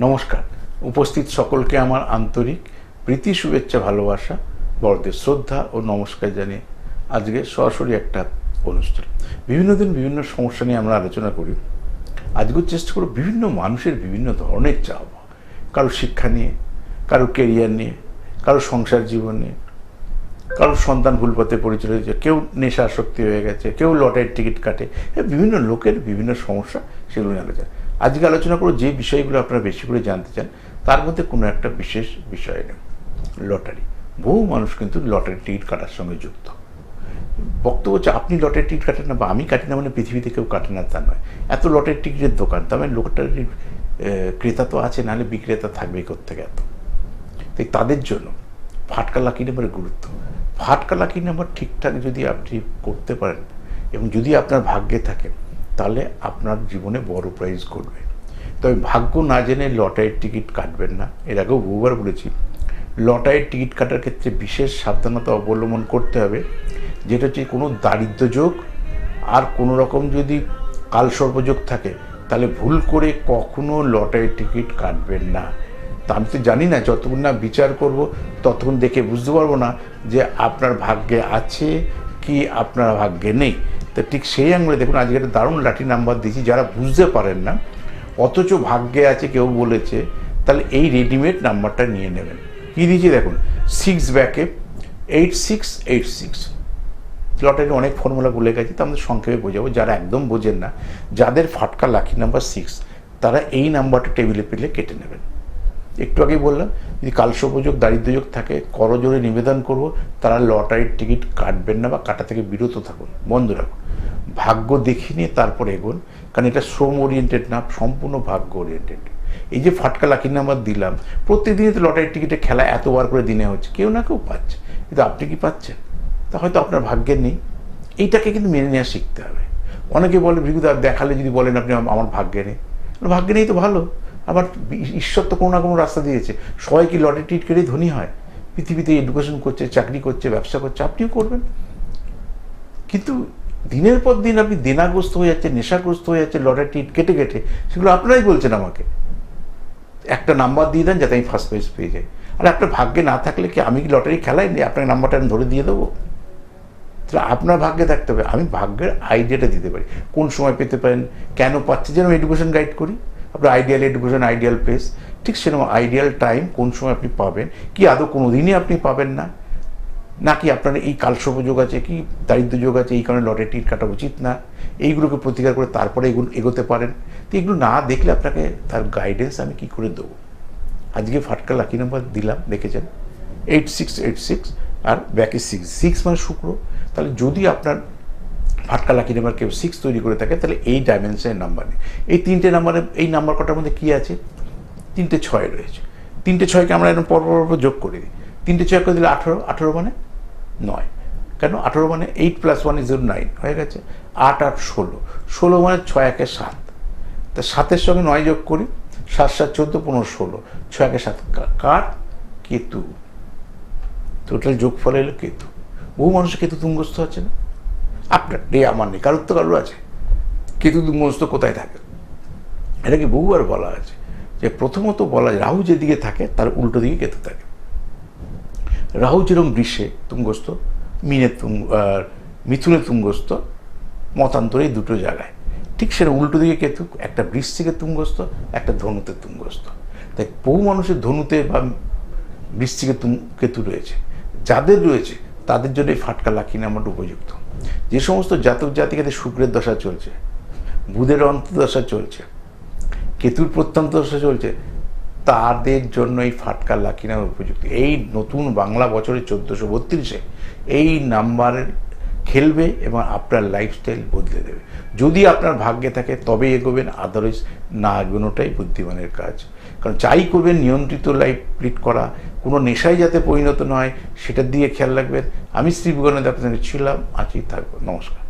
নমস্কার। উপস্থিত সকলকে আমার আন্তরিক প্রীতি, শুভেচ্ছা, ভালোবাসা, বড়দের শ্রদ্ধা ও নমস্কার জানিয়ে আজকে সরাসরি একটা অনুষ্ঠান। বিভিন্ন দিন বিভিন্ন সমস্যা নিয়ে আমরা আলোচনা করি। আজকেও চেষ্টা করব বিভিন্ন মানুষের বিভিন্ন ধরনের চাওয়া, কারো শিক্ষা নিয়ে, কারো কেরিয়ার নিয়ে, কারো সংসার জীবন নিয়ে, কারো সন্তান ভুল পথে পরিচালিত হয়েছে, কেউ নেশাসক্তি হয়ে গেছে, কেউ লটারির টিকিট কাটে, বিভিন্ন লোকের বিভিন্ন সমস্যা, সেগুলো নিয়ে আলোচনা। আজকে আলোচনা করব যে বিষয়গুলো আপনারা বেশি করে জানতে চান, তার মধ্যে কোনো একটা বিশেষ বিষয় নেই, লটারি। বহু মানুষ কিন্তু লটারির টিকিট কাটার সঙ্গে যুক্ত। বক্তব্য হচ্ছে আপনি লটারির টিকিট কাটেন না বা আমি কাটি না মানে পৃথিবীতে কেউ কাটে না তা নয়। এত লটারির টিকিটের দোকান, তার মানে লটারির ক্রেতা তো আছে, নাহলে বিক্রেতা থাকবেই কোত্থেকে এত। তাই তাদের জন্য ফাটকা লাকি নাম্বারের গুরুত্ব। ফাটকা লাকি নাম্বার ঠিকঠাক যদি আপনি করতে পারেন এবং যদি আপনার ভাগ্যে থাকে, তাহলে আপনার জীবনে বড় প্রাইজ করবে। তবে ভাগ্য না জেনে লটারির টিকিট কাটবেন না। এর আগেও বহুবার বলেছি, লটারির টিকিট কাটার ক্ষেত্রে বিশেষ সাবধানতা অবলম্বন করতে হবে। যেটা হচ্ছে কোনো দারিদ্র্যযোগ আর কোনো রকম যদি কালসর্পযোগ থাকে, তাহলে ভুল করে কখনো লটারির টিকিট কাটবেন না। তা আমি তো জানি না, যতক্ষণ না বিচার করব ততক্ষণ দেখে বুঝতে পারবো না যে আপনার ভাগ্যে আছে কি আপনার ভাগ্যে নেই। তো ঠিক সেই আঙুলে দেখুন, আজকে একটা দারুণ লাঠি নাম্বার দিয়েছি, যারা বুঝতে পারেন না অথচ ভাগ্যে আছে কেউ বলেছে, তাহলে এই রেডিমেড নাম্বারটা নিয়ে নেবেন। কী দিয়েছি দেখুন, 6 ব্যাকে 8686। লটারির অনেক ফর্মুলা বলে গেছি, তো আমাদের সংক্ষেপে বোঝাবো। যারা একদম বোঝেন না, যাদের ফাটকা লাকি নাম্বার 6, তারা এই নাম্বারটা টেবিলে পেলে কেটে নেবেন। একটু আগেই বললাম, যদি কালসর্পযোগ দারিদ্র্যযোগ থাকে, করজোড়ে নিবেদন করব, তারা লটারির টিকিট কাটবেন না বা কাটা থেকে বিরত থাকুন, বন্ধ রাখুন। ভাগ্য দেখে নিয়ে তারপর এগোন, কারণ এটা শ্রম ওরিয়েন্টেড না, সম্পূর্ণ ভাগ্য ওরিয়েন্টেড। এই যে ফাটকা লাকি নাম্বার দিলাম, প্রত্যেকদিনই তো লটারির টিকিটে খেলা এতবার করে দিনে হচ্ছে, কেউ না কেউ পাচ্ছে, কিন্তু আপনি কি পাচ্ছেন? তা হয়তো আপনার ভাগ্যের নেই। এইটাকে কিন্তু মেনে নেওয়া শিখতে হবে। অনেকে বলে ভৃগুদা দেখালে যদি বলেন আপনি আমার ভাগ্যে নেই, ভাগ্যে নেই তো ভালো, আবার ঈশ্বর তো কোনো না কোনো রাস্তা দিয়েছে। সবাই কি লটারি টিকিট কেটেই ধনী হয়? পৃথিবীতে এডুকেশন করছে, চাকরি করছে, ব্যবসা করছে, আপনিও করবেন। কিন্তু দিনের পর দিন আপনি দেনাগ্রস্ত হয়ে যাচ্ছে, নেশাগ্রস্ত হয়ে যাচ্ছে লটারি টিকিট কেটে কেটে, সেগুলো আপনারাই বলছেন আমাকে। একটা নাম্বার দিয়ে দেন যাতে আমি ফার্স্ট প্রাইজ পেয়ে যাই। আর আপনার ভাগ্যে না থাকলে কি আমি কি লটারি খেলাই নেই? আপনার নাম্বারটা আমি ধরে দিয়ে দেবো? তাহলে আপনার ভাগ্যে থাকতে হবে। আমি ভাগ্যের আইডিয়াটা দিতে পারি, কোন সময় পেতে পারেন, কেন পাচ্ছে, যেন এডুকেশন গাইড করি। আপনার আইডিয়াল এডুকেশন, আইডিয়াল প্লেস, ঠিক সেরকম আইডিয়াল টাইম, কোন সময় আপনি পাবেন, কি আদৌ কোনো দিনই আপনি পাবেন না, নাকি আপনার এই কালসর্পযোগ আছে, কি দারিদ্র্যযোগ আছে, এই কারণে লটারি টিকিট কাটা উচিত না, এইগুলোকে প্রতিকার করে তারপরে এগোতে পারেন। তো এগুলো না দেখলে আপনাকে তার গাইডেন্স আমি কি করে দেবো? আজকে ফাটকা লাকি নাম্বার দিলাম, দেখেছেন 8686, আর ব্যাকে 6 মানে শুক্র। তাহলে যদি আপনার ফাটকা লাকি নাম্বার কেউ 6 তৈরি করে থাকে, তাহলে এই ডাইমেনশনের নাম্বার নেই। এই তিনটে নাম্বারে, এই নাম্বার কটার মধ্যে কী আছে? 3টে 6 রয়েছে। 3টে 6কে আমরা এরকম পর যোগ করে দিই। 3টে 6 করে দিলে 18, 18 মানে 9। কেন 18 মানে 8 + 1 = 9 হয়ে গেছে। 8 8 16, 16 মানে 6 1 7। তা 7-এর সঙ্গে 9 যোগ করি, 7 7 14 15 16, 6 1 7। কার? কেতু। টোটাল যোগফল এলো কেতু। বহু মানুষের কেতু তুঙ্গস্থ আছে না? আপনার নেই, আমার নেই, কারোর তো কারোর আছে। কেতু তুঙ্গস্থ কোথায় থাকে? এটাকে বহুবার বলা আছে যে, প্রথমত বলা যায় রাহু যেদিকে থাকে তার উল্টো দিকে কেতু থাকে। রাহু যেরকম বৃষে তুঙ্গস্থ, মিথুনে তুঙ্গস্থ, মতান্তরে দুটো জায়গায়, ঠিক সেটা উল্টো দিকে কেতু, একটা বৃশ্চিকে তুঙ্গস্থ, একটা ধনুতে তুঙ্গস্থ। তাই বহু মানুষের ধনুতে বা বৃশ্চিকে কেতু রয়েছে। যাদের রয়েছে তাদের জন্য এই ফাটকা লাকি নাম্বারটা উপযুক্ত। যে সমস্ত জাতক জাতিকাদের শুক্রের দশা চলছে, বুধের অন্তর্দশা চলছে, কেতুর প্রত্যন্ত দশা চলছে, তাদের জন্য এই ফাটকা লাকি নাম্বার উপযুক্ত। এই নতুন বাংলা বছরের 1432-এ এই নাম্বারের খেলবে এবং আপনার লাইফস্টাইল বদলে দেবে। যদি আপনার ভাগ্যে থাকে তবে এগোবেন, আদারওয়াইজ না এগোনোটাই বুদ্ধিমানের কাজ। কারণ যাই করবেন নিয়ন্ত্রিত লাইফ লিড করা, কোনো নেশায় যাতে পরিণত নয় সেটার দিকে খেয়াল রাখবেন। আমি শ্রী বিজ্ঞানের আপনাদের ছিলাম, আছি, থাকবো। নমস্কার।